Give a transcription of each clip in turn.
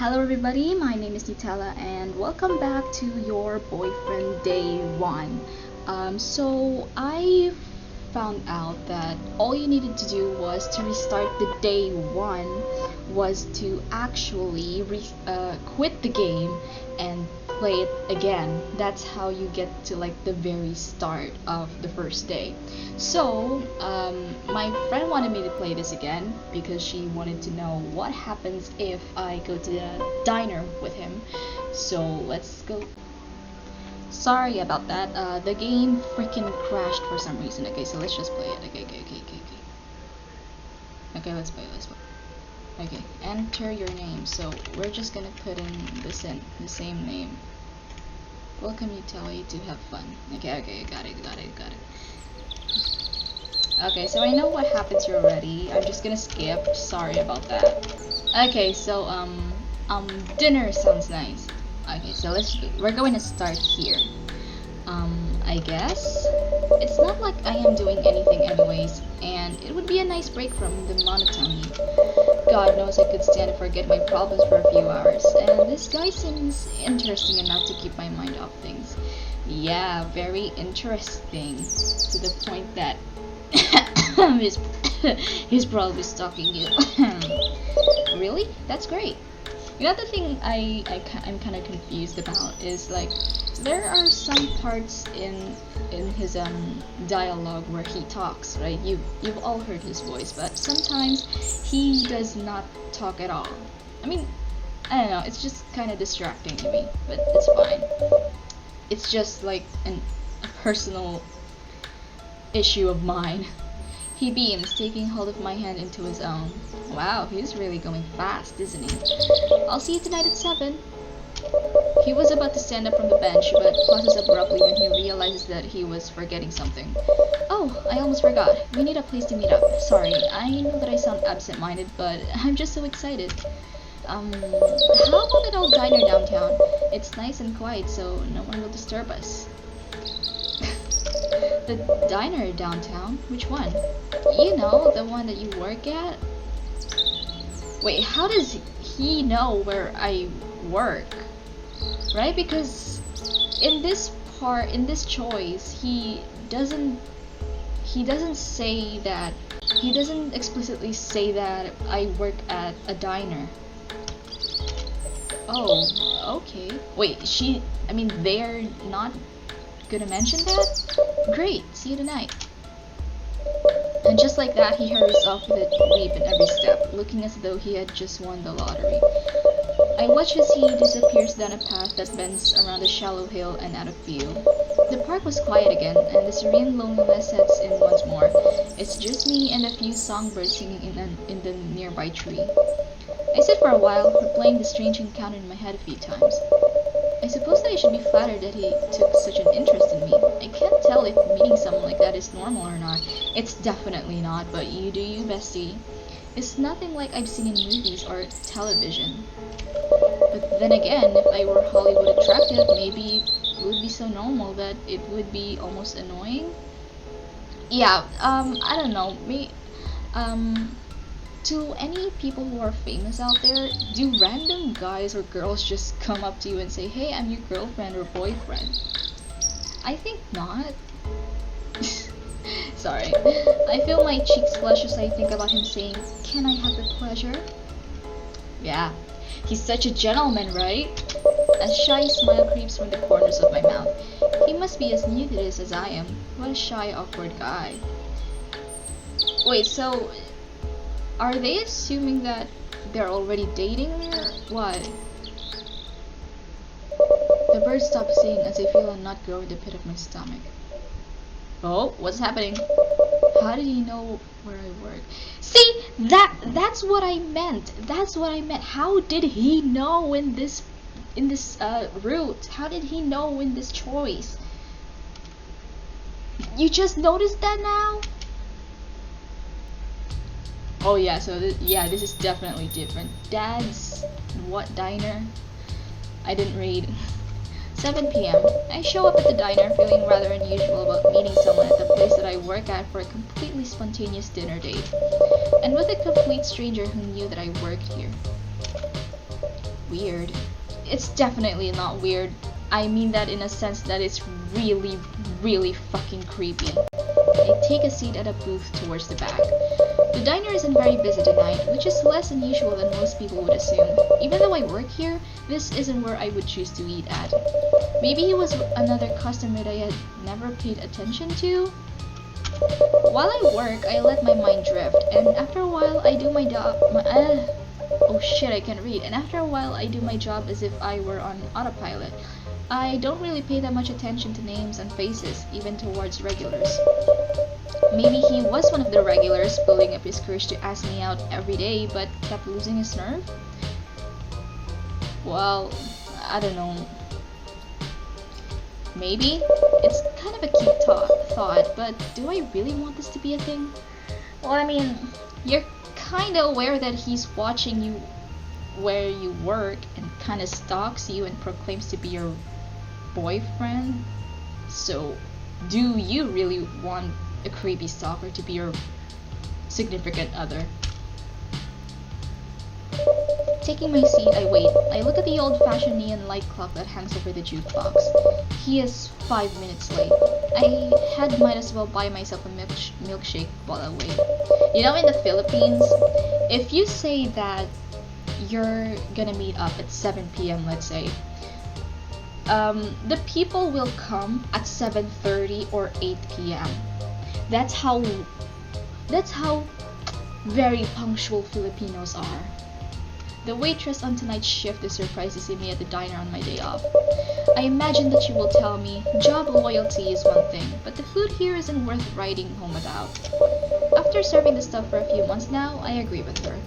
Hello everybody, my name is Newtella and welcome back to your boyfriend day 1. So I found out that all you needed to do was to restart the day 1 was to actually quit the game and play it again. That's how you get to like the very start of the first day. So my friend wanted me to play this again because she wanted to know what happens if I go to the diner with him. So let's go. Sorry about that. The game freaking crashed for some reason. Okay, so let's just play it. Okay. Okay, let's play. Okay, enter your name. So we're just gonna put in the same name. Welcome, you tell you to have fun. Okay, got it. Okay, so I know what happens here already. I'm just gonna skip. Sorry about that. Okay, so dinner sounds nice. Okay, so we're going to start here. I guess it's not like I am doing anything anyways, and it would be a nice break from the monotony. God knows I could stand to forget my problems for a few hours, and this guy seems interesting enough to keep my mind off things. Yeah, very interesting, to the point that he's probably stalking you. Really? That's great. The other thing I'm kind of confused about is like there are some parts in his dialogue where he talks, right? You've all heard his voice, but sometimes he does not talk at all. I mean, I don't know, it's just kind of distracting to me, but it's fine. It's just like a personal issue of mine. He beams, taking hold of my hand into his own. Wow, he's really going fast, isn't he? I'll see you tonight at 7. He was about to stand up from the bench, but pauses abruptly when he realizes that he was forgetting something. Oh, I almost forgot. We need a place to meet up. Sorry, I know that I sound absent-minded, but I'm just so excited. How about an old diner downtown? It's nice and quiet, so no one will disturb us. The diner downtown? Which one? You know, the one that you work at? Wait, how does he know where I work? Right? Because in this choice, he doesn't explicitly say that I work at a diner. Oh, okay. Wait, they're not gonna mention that? Great, see you tonight. And just like that, he hurries off with a leap in every step, looking as though he had just won the lottery. I watch as he disappears down a path that bends around a shallow hill and out of view. The park was quiet again, and the serene loneliness sets in once more. It's just me and a few songbirds singing in the nearby tree. I sit for a while, replaying the strange encounter in my head a few times. I suppose that I should be flattered that he took such an interest in me. I can't tell if meeting someone like that is normal or not. It's definitely not, but you do you, bestie. It's nothing like I've seen in movies or television. But then again, if I were Hollywood attractive, maybe it would be so normal that it would be almost annoying. Yeah, I don't know. To any people who are famous out there, do random guys or girls just come up to you and say, hey, I'm your girlfriend or boyfriend? I think not. Sorry. I feel my cheeks flush as I think about him saying, can I have the pleasure? Yeah, he's such a gentleman, right? A shy smile creeps from the corners of my mouth. He must be as new to this as I am. What a shy, awkward guy. Wait, so are they assuming that they're already dating or what? The birds stop singing as I feel a knot grow in the pit of my stomach. Oh, what's happening? How did he know where I work? See, that's what I meant. That's what I meant. How did he know in this route? How did he know in this choice? You just noticed that now? Oh yeah, so this is definitely different. Dad's what diner? I didn't read. 7 p.m. I show up at the diner feeling rather unusual about meeting someone at the place that I work at for a completely spontaneous dinner date, and with a complete stranger who knew that I worked here. weird. It's definitely not weird. I mean that in a sense that it's really, really fucking creepy. I take a seat at a booth towards the back. The diner isn't very busy tonight, which is less unusual than most people would assume. Even though I work here, this isn't where I would choose to eat at. Maybe he was another customer that I had never paid attention to? While I work, I let my mind drift, and after a while, I do my job. Oh shit, I can't read. And after a while, I do my job as if I were on autopilot. I don't really pay that much attention to names and faces, even towards regulars. Maybe he was one of the regulars, building up his courage to ask me out every day, but kept losing his nerve? Well, I don't know. Maybe? It's kind of a cute thought, but do I really want this to be a thing? Well, I mean, you're kinda aware that he's watching you where you work and kinda stalks you and proclaims to be your boyfriend. So, do you really want a creepy stalker to be your significant other? Taking my seat, I wait. I look at the old-fashioned neon light clock that hangs over the jukebox. He is 5 minutes late. Might as well buy myself a milkshake while I wait. You know, in the Philippines, if you say that you're gonna meet up at 7 p.m., let's say, the people will come at 7:30 or 8 p.m. That's how very punctual Filipinos are. The waitress on tonight's shift is surprised to see me at the diner on my day off. I imagine that she will tell me job loyalty is one thing, but the food here isn't worth writing home about. After serving the stuff for a few months now, I agree with her.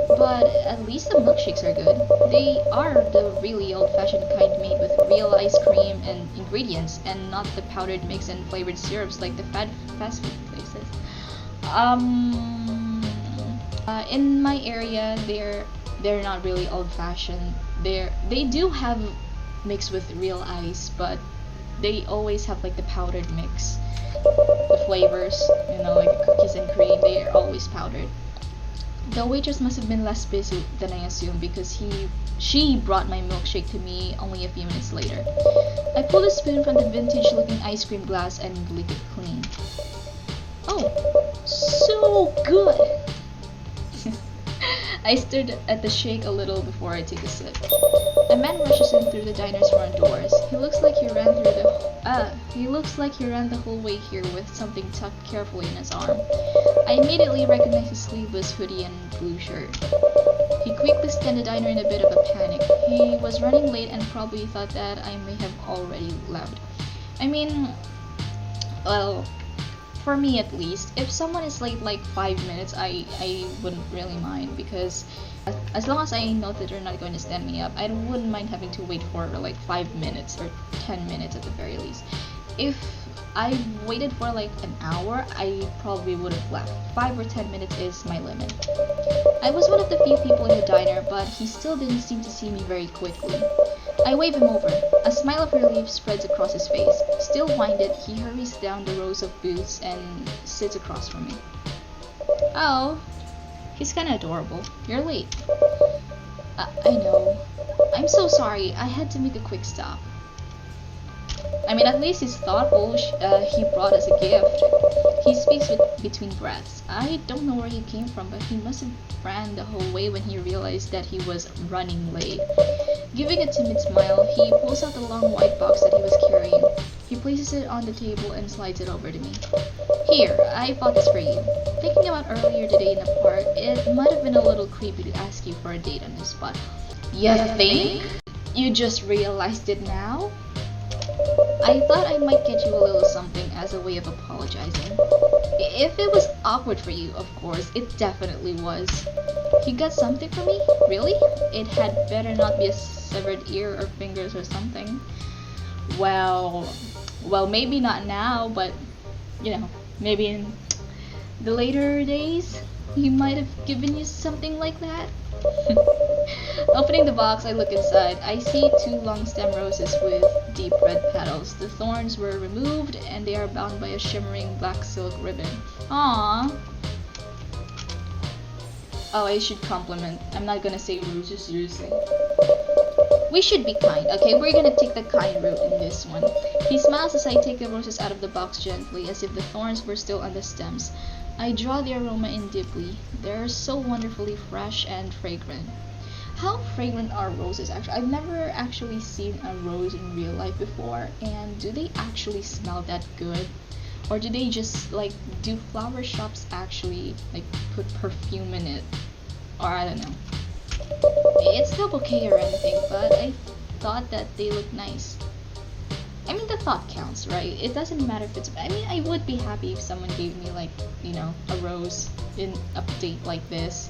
But at least the milkshakes are good. They are the really old-fashioned kind made with real ice cream and ingredients, and not the powdered mix and flavored syrups like the fast food places. In my area, they're not really old-fashioned. They do have mixed with real ice, but they always have like the powdered mix. The flavors, like the cookies and cream, they are always powdered. The waitress must have been less busy than I assumed because she brought my milkshake to me only a few minutes later. I pulled a spoon from the vintage-looking ice cream glass and licked it clean. Oh, so good! I stared at the shake a little before I took a sip. A man rushes in through the diner's front doors. He looks like he ran the whole way here with something tucked carefully in his arm. I immediately recognized his sleeveless hoodie and blue shirt. He quickly scanned the diner in a bit of a panic. He was running late and probably thought that I may have already left. I mean, well, for me at least, if someone is late like 5 minutes, I wouldn't really mind, because as long as I know that they're not going to stand me up, I wouldn't mind having to wait for like 5 minutes or 10 minutes at the very least. If I waited for like an hour, I probably would have left. 5 or 10 minutes is my limit. I was one of the few people in the diner, but he still didn't seem to see me very quickly. I wave him over. A smile of relief spreads across his face. Still winded, he hurries down the rows of booths and sits across from me. Oh, he's kinda adorable. You're late. I know. I'm so sorry. I had to make a quick stop. I mean, at least he's thoughtful. He brought us a gift. He speaks between breaths. I don't know where he came from, but he must have ran the whole way when he realized that he was running late. Giving a timid smile, he pulls out the long white box that he was carrying. He places it on the table and slides it over to me. Here, I bought this for you. Thinking about earlier today in the park, it might have been a little creepy to ask you for a date on the spot. You think? You just realized it now? I thought I might get you a little something as a way of apologizing. If it was awkward for you, of course, it definitely was. You got something for me? Really? It had better not be a severed ear or fingers or something. Well, maybe not now, but, maybe in the later days, he might have given you something like that. Opening the box, I look inside. I see 2 long stem roses with deep red petals. The thorns were removed and they are bound by a shimmering black silk ribbon. Aww. Oh, I should compliment. I'm not gonna say roses. We should be kind, okay? We're gonna take the kind route in this one. He smiles as I take the roses out of the box gently, as if the thorns were still on the stems. I draw the aroma in deeply. They're so wonderfully fresh and fragrant. How fragrant are roses actually? I've never actually seen a rose in real life before, and do they actually smell that good? Or do they just like, do flower shops actually like put perfume in it? Or I don't know. It's no bouquet or anything, but I thought that they look nice. I mean, the thought counts, right? It doesn't matter if it's. I mean, I would be happy if someone gave me like, you know, a rose in a date like this.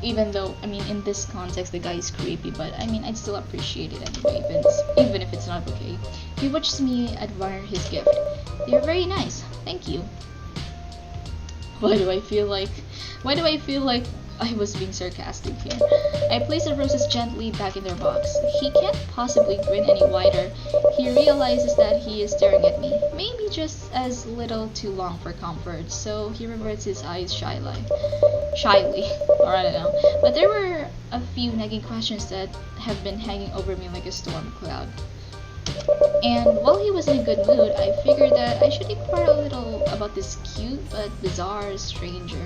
Even though, I mean, in this context, the guy is creepy, but I mean, I'd still appreciate it anyway, even if it's not okay. He watches me admire his gift. You're very nice. Thank you. Why do I feel like I was being sarcastic here? I place the roses gently back in their box. He can't possibly grin any wider. He realizes that he is staring at me, maybe just as little too long for comfort, so he reverts his eyes shyly. Or I don't know. But there were a few nagging questions that have been hanging over me like a storm cloud. And while he was in a good mood, I figured that I should inquire a little about this cute but bizarre stranger.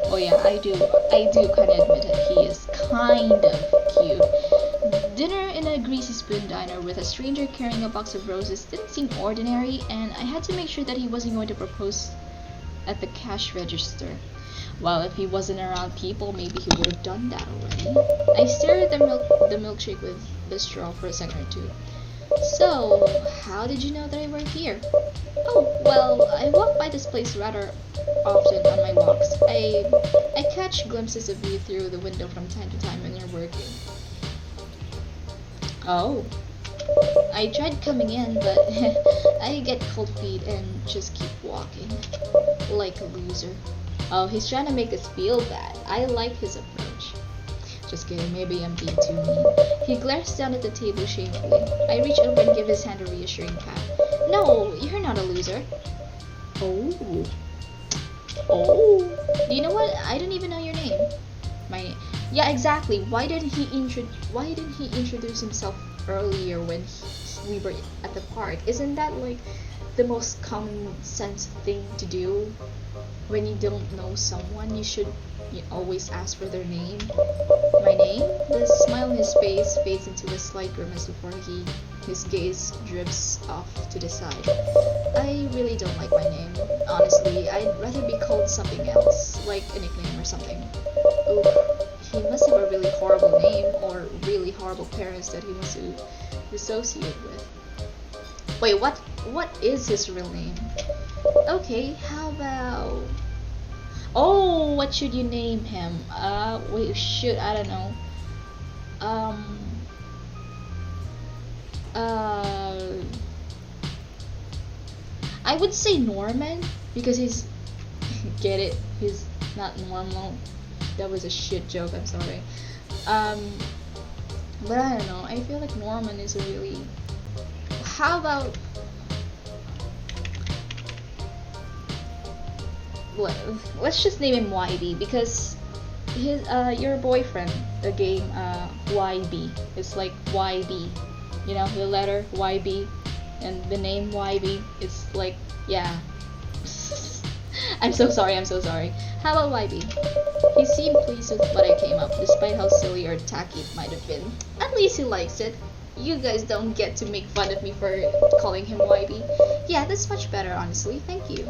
Oh yeah, I do kind of admit it. He is kind of cute. Dinner in a greasy spoon diner with a stranger carrying a box of roses didn't seem ordinary, and I had to make sure that he wasn't going to propose at the cash register. Well, if he wasn't around people, maybe he would have done that already. I stared at the milkshake with the straw for a second or two. So, how did you know that I work here? Oh, well, I walk by this place rather often on my walks. I catch glimpses of you through the window from time to time when you're working. Oh. I tried coming in, but I get cold feet and just keep walking. Like a loser. Oh, he's trying to make us feel bad. I like his approach. Just kidding, maybe I'm being too mean. He glares down at the table shamefully. I reach over and give his hand a reassuring pat. No, you're not a loser. Oh. Oh. Do you know what? I don't even know your name. My name. Yeah, exactly. Why didn't he introduce himself earlier when we were at the park? Isn't that like the most common sense thing to do? When you don't know someone, you always ask for their name. My name? The smile on his face fades into a slight grimace before his gaze drifts off to the side. I really don't like my name. Honestly, I'd rather be called something else, like a nickname or something. Oof, he must have a really horrible name or really horrible parents that he wants to associate with. Wait, what is his real name? Okay, how about... Oh, what should you name him? Wait, shoot, I don't know. I would say Norman, because he's... Get it? He's not normal. That was a shit joke, I'm sorry. But I don't know, I feel like Norman is a really... How about... Let's just name him YB, because his your boyfriend, the game YB, it's like YB, you know, the letter YB and the name YB. It's like, yeah. I'm so sorry. How about YB? He seemed pleased with what I came up, despite how silly or tacky it might have been. At least he likes it. You guys don't get to make fun of me for calling him YB. Yeah, that's much better, honestly. Thank you.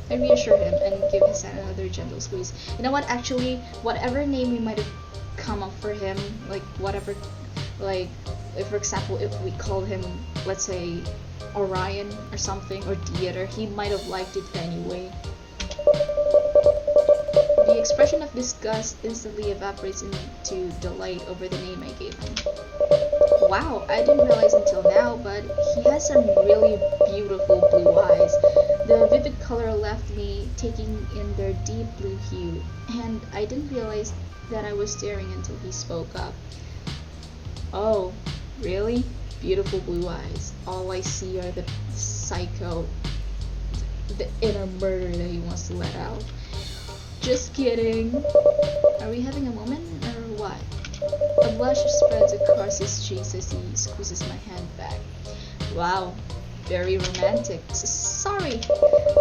I reassure him and give his hand another gentle squeeze. You know what? Actually, whatever name we might have come up for him, like whatever, like if for example, if we called him, let's say, Orion or something, or Theater, he might have liked it anyway. The expression of disgust instantly evaporates into delight over the name I gave him. Wow, I didn't realize until now, but he has some really beautiful blue eyes. The vivid color left me taking in their deep blue hue, and I didn't realize that I was staring until he spoke up. Oh, really? Beautiful blue eyes. All I see are the psycho, the inner murder that he wants to let out. Just kidding. Are we having a moment or what? A blush spreads across his cheeks as he squeezes my hand back. Wow, very romantic. Sorry.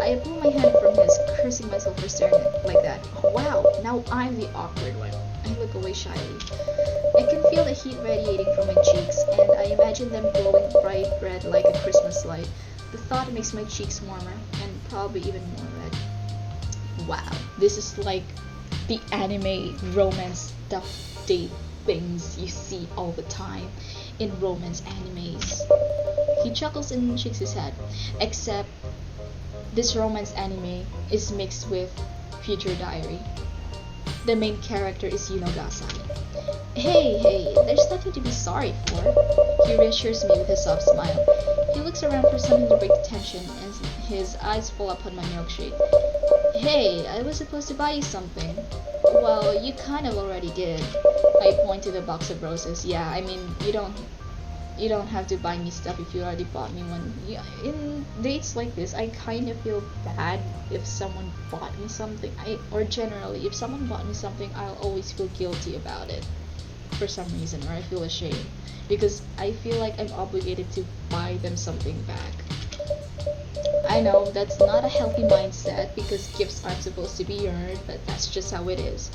I pull my hand from his, cursing myself for staring at like that. Oh, wow, now I'm the awkward one. I look away shyly. I can feel the heat radiating from my cheeks, and I imagine them glowing bright red like a Christmas light. The thought makes my cheeks warmer, and probably even more red. Wow, this is like the anime romance stuff date things you see all the time in romance animes. He chuckles and shakes his head, except this romance anime is mixed with Future Diary. The main character is Yunogasai. Hey, there's nothing to be sorry for. He reassures me with a soft smile. He looks around for something to break the tension, and his eyes fall upon my milkshake. Hey, I was supposed to buy you something. Well, you kind of already did. I point to the box of roses. Yeah, I mean, you don't have to buy me stuff if you already bought me one. Yeah, in dates like this, I kind of feel bad if someone bought me something. Or generally, if someone bought me something, I'll always feel guilty about it for some reason, or I feel ashamed because I feel like I'm obligated to buy them something back. I know that's not a healthy mindset because gifts aren't supposed to be earned, but that's just how it is.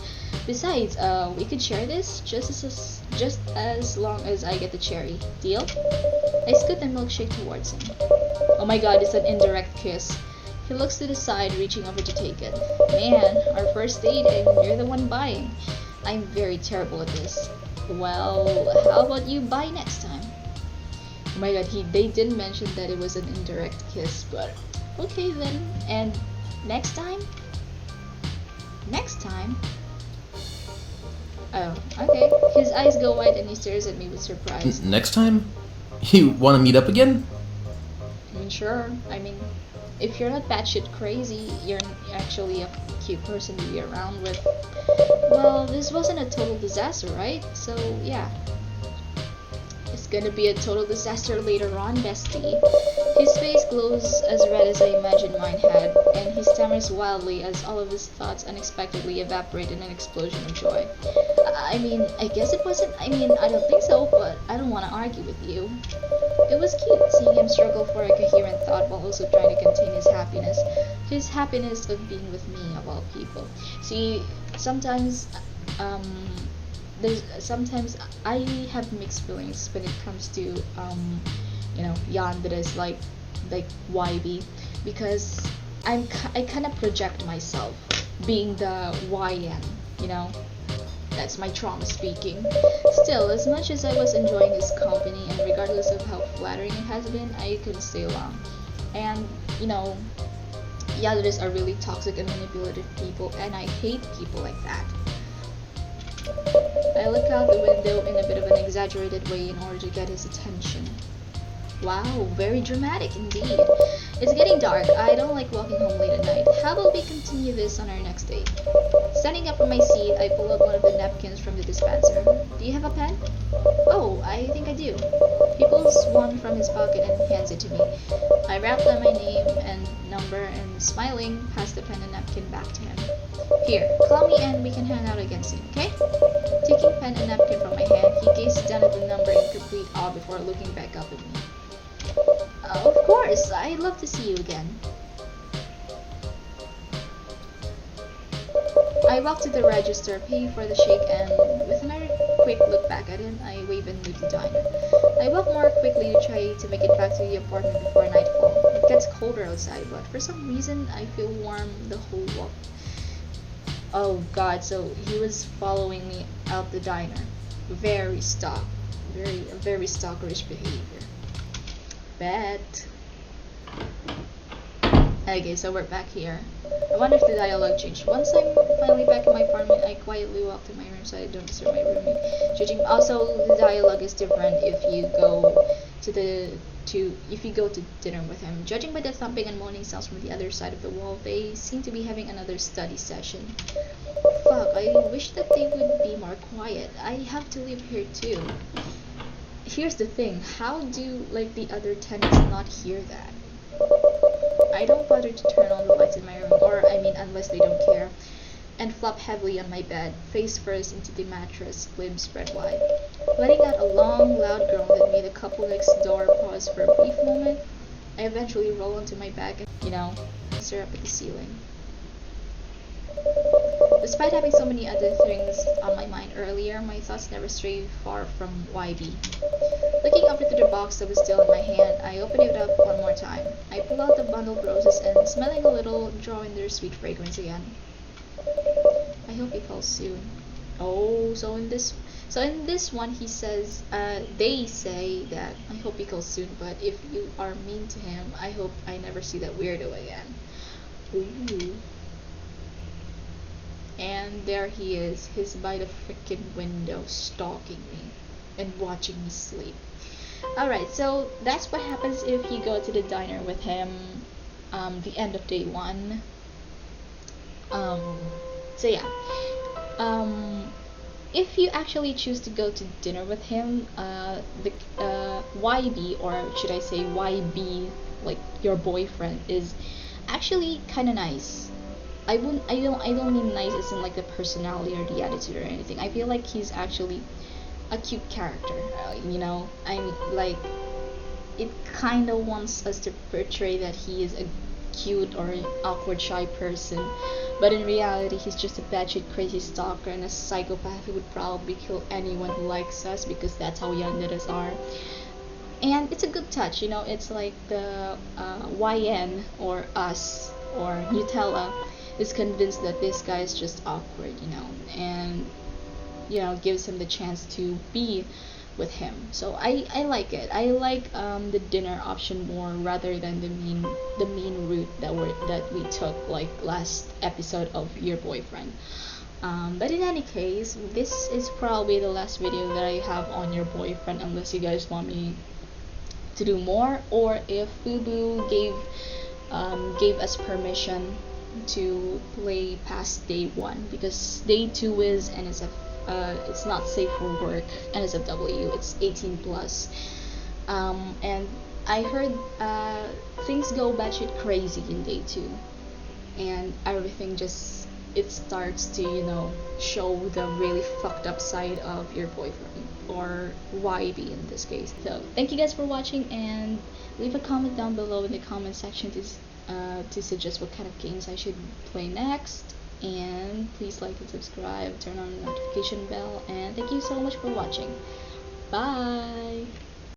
Besides, we could share this just as long as I get the cherry. Deal? I scoot the milkshake towards him. Oh my god, it's an indirect kiss. He looks to the side, reaching over to take it. Man, our first date and you're the one buying. I'm very terrible at this. Well, how about you buy next time? Oh my god, they didn't mention that it was an indirect kiss, but okay then. And next time? Next time? Oh, okay. His eyes go wide and he stares at me with surprise. Next time? You want to meet up again? I mean, sure. I mean, if you're not batshit crazy, you're actually a cute person to be around with. Well, this wasn't a total disaster, right? So, yeah. It's gonna be a total disaster later on, bestie. His face glows as red as I imagined mine had, and he stammers wildly as all of his thoughts unexpectedly evaporate in an explosion of joy. I mean, I guess it wasn't. I mean, I don't think so, but I don't want to argue with you. It was cute seeing him struggle for a coherent thought while also trying to contain his happiness. His happiness of being with me, of all people. See, sometimes sometimes I have mixed feelings when it comes to yanderes like YB, because I kind of project myself being the YN, that's my trauma speaking. Still, as much as I was enjoying his company and regardless of how flattering it has been, I couldn't stay long. And yanderes are really toxic and manipulative people, and I hate people like that. I look out the window in a bit of an exaggerated way in order to get his attention. Wow, very dramatic indeed. It's getting dark. I don't like walking home late at night. How about we continue this on our next date? Standing up from my seat, I pull out one of the napkins from the dispenser. Do you have a pen? Oh, I think I do. He pulls one from his pocket and hands it to me. I wrap down my name and number and, smiling, pass the pen and napkin back to him. Here, call me and we can hang out again soon, okay? Taking pen and napkin from my hand, he gazes down at the number in complete awe before looking back up at me. Of course, I'd love to see you again. I walk to the register, pay for the shake, and with another quick look back at him, I wave and leave the diner. I walk more quickly to try to make it back to the apartment before nightfall. It gets colder outside, but for some reason, I feel warm the whole walk. Oh god, so he was following me out the diner. Very stalkerish behavior. Bet. Okay, so we're back here. I wonder if the dialogue changed. Once I'm finally back in my apartment, I quietly walk to my room so I don't disturb my roommate. Also, the dialogue is different if you go to dinner with him. Judging by the thumping and moaning sounds from the other side of the wall, they seem to be having another study session. Fuck, I wish that they would be more quiet. I have to live here too. Here's the thing, how do the other tenants not hear that? I don't bother to turn on the lights in my room, unless they don't care. and flop heavily on my bed, face first into the mattress, limbs spread wide. Letting out a long, loud groan that made the couple next door pause for a brief moment, I eventually roll onto my back and, stare up at the ceiling. Despite having so many other things on my mind earlier, my thoughts never stray far from YB. Looking over to the box that was still in my hand, I opened it up one more time. I pulled out the bundle of roses and, smelling a little, drawing their sweet fragrance again. I hope he calls soon. Oh, so in this one he says, they say that I hope he calls soon, but if you are mean to him, I hope I never see that weirdo again. Ooh. And there he is, he's by the freaking window stalking me and watching me sleep. Alright, so that's what happens if you go to the diner with him the end of day 1. So yeah. If you actually choose to go to dinner with him, the YB, or should I say YB, like your boyfriend, is actually kind of nice. I don't mean nice as in like the personality or the attitude or anything. I feel like he's actually a cute character. I'm like, it kind of wants us to portray that he is a cute or an awkward shy person, but in reality he's just a batshit crazy stalker and a psychopath who would probably kill anyone who likes us, because that's how yanderas are. And it's a good touch, it's like the YN or us or Nutella is convinced that this guy is just awkward, and gives him the chance to be with him. So I like it. I like the dinner option more rather than the mean route that we took like last episode of Your Boyfriend. But in any case, this is probably the last video that I have on Your Boyfriend, unless you guys want me to do more, or if Fubu gave us permission to play past day 1, because day 2 is NSF, it's not safe for work, NSFW, it's 18 plus, and I heard things go batshit crazy in day 2, and everything just, it starts to show the really fucked up side of Your Boyfriend, or YB in this case. So thank you guys for watching, and leave a comment down below in the comment section to suggest what kind of games I should play next, and please like and subscribe, turn on the notification bell, and thank you so much for watching. Bye.